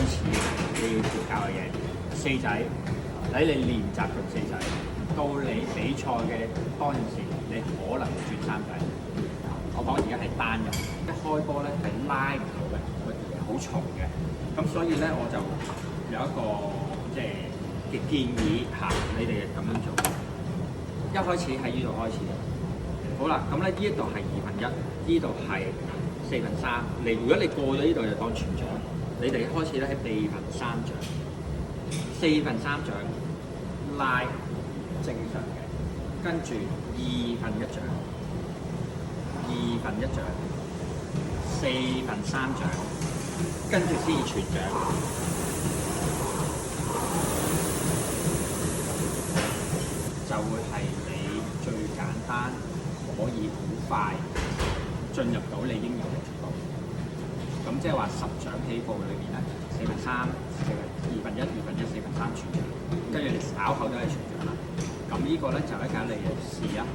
始你要調教嘅嘢，四仔喺你練習做四仔，到你比賽嘅當陣時，你可能會轉三仔。我講而家係單人，一開波咧係拉唔到嘅，個條好重嘅，咁所以咧我就有一個即係嘅建議嚇，你哋咁樣做。一開始喺呢度開始，好啦，咁咧呢一度係1/2，呢度係4/3。如果你過咗呢度就當全掌，你哋開始咧喺4/3掌，4/3掌拉正常嘅，跟住1/2掌。1/2掌，4/3掌，跟住先至全掌，就會係你最簡單可以好快進入到你應有嘅速度。咁即係話10掌起步裏面咧，4/3、1/2、4/3全掌，跟住你稍後都係全掌啦。咁呢個咧就一陣你試啊，